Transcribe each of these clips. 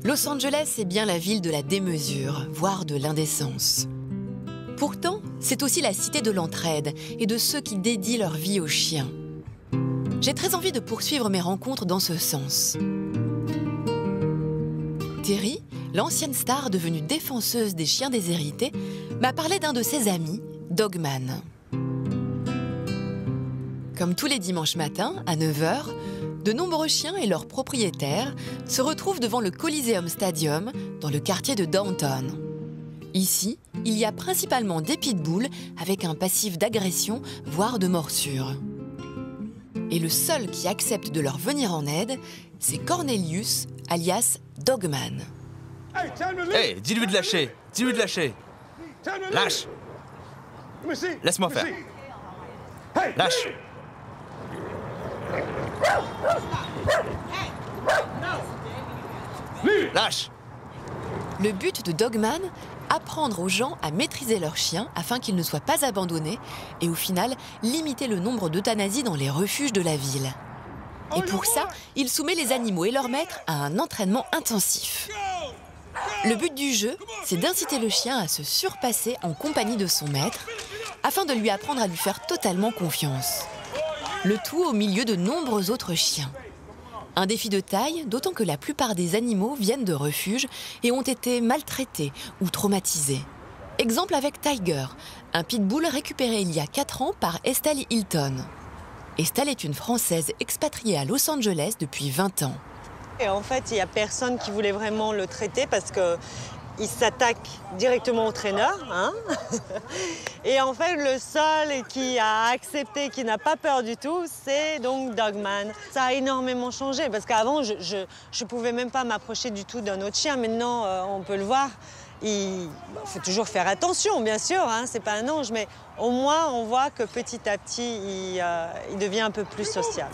Los Angeles est bien la ville de la démesure, voire de l'indécence. Pourtant, c'est aussi la cité de l'entraide et de ceux qui dédient leur vie aux chiens. J'ai très envie de poursuivre mes rencontres dans ce sens. Terry, l'ancienne star devenue défenseuse des chiens déshérités, m'a parlé d'un de ses amis, Dogman. Comme tous les dimanches matins, à 9 h, de nombreux chiens et leurs propriétaires se retrouvent devant le Coliseum Stadium, dans le quartier de Downtown. Ici, il y a principalement des pitbulls avec un passif d'agression, voire de morsure. Et le seul qui accepte de leur venir en aide, c'est Cornelius, alias Dogman. Hey, dis-lui de lâcher! Dis-lui de lâcher! Lâche! Laisse-moi faire! Lâche! Lâche! Le but de Dogman, apprendre aux gens à maîtriser leurs chiens afin qu'ils ne soient pas abandonnés et au final, limiter le nombre d'euthanasies dans les refuges de la ville. Et pour ça, il soumet les animaux et leurs maîtres à un entraînement intensif. Le but du jeu, c'est d'inciter le chien à se surpasser en compagnie de son maître afin de lui apprendre à lui faire totalement confiance. Le tout au milieu de nombreux autres chiens. Un défi de taille, d'autant que la plupart des animaux viennent de refuges et ont été maltraités ou traumatisés. Exemple avec Tiger, un pitbull récupéré il y a 4 ans par Estelle Hilton. Estelle est une Française expatriée à Los Angeles depuis 20 ans. Et en fait, il n'y a personne qui voulait vraiment le traiter parce qu'il s'attaque directement au traîneur. Hein. Et en fait, le seul qui a accepté, qui n'a pas peur du tout, c'est donc Dogman. Ça a énormément changé parce qu'avant, je ne pouvais même pas m'approcher du tout d'un autre chien. Maintenant, on peut le voir. Il faut toujours faire attention, bien sûr, hein, c'est pas un ange, mais au moins on voit que petit à petit, il devient un peu plus social.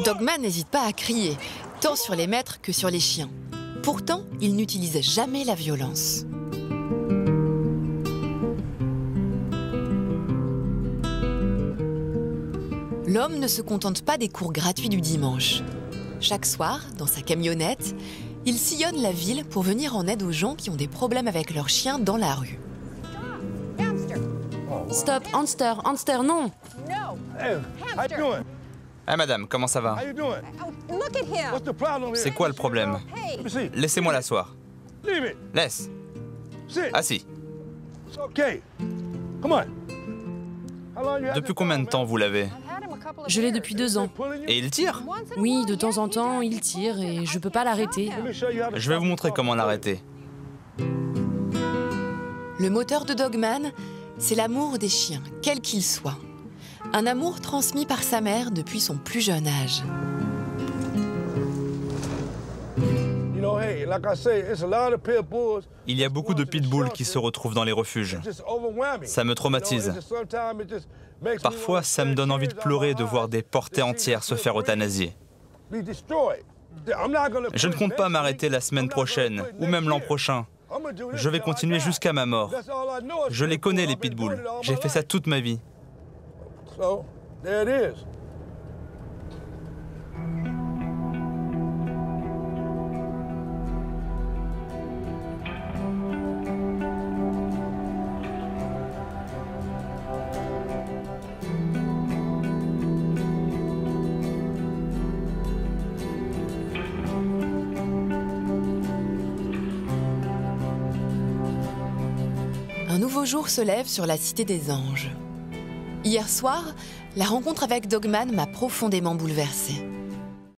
Dogman n'hésite pas à crier, tant sur les maîtres que sur les chiens. Pourtant, il n'utilise jamais la violence. L'homme ne se contente pas des cours gratuits du dimanche. Chaque soir, dans sa camionnette, il sillonne la ville pour venir en aide aux gens qui ont des problèmes avec leurs chiens dans la rue. Stop, hamster, hamster, non! Ah madame, comment ça va? C'est quoi le problème? Laissez-moi l'asseoir. Laisse. Assis. Depuis combien de temps vous l'avez? Je l'ai depuis 2 ans. Et il tire? Oui, de temps en temps, il tire et je peux pas l'arrêter. Je vais vous montrer comment l'arrêter. Le moteur de Dogman, c'est l'amour des chiens, quels qu'ils soient. Un amour transmis par sa mère depuis son plus jeune âge. Il y a beaucoup de pitbulls qui se retrouvent dans les refuges. Ça me traumatise. Parfois, ça me donne envie de pleurer de voir des portées entières se faire euthanasier. Je ne compte pas m'arrêter la semaine prochaine, ou même l'an prochain. Je vais continuer jusqu'à ma mort. Je les connais, les pitbulls. J'ai fait ça toute ma vie. Un nouveau jour se lève sur la Cité des Anges. Hier soir, la rencontre avec Dogman m'a profondément bouleversée.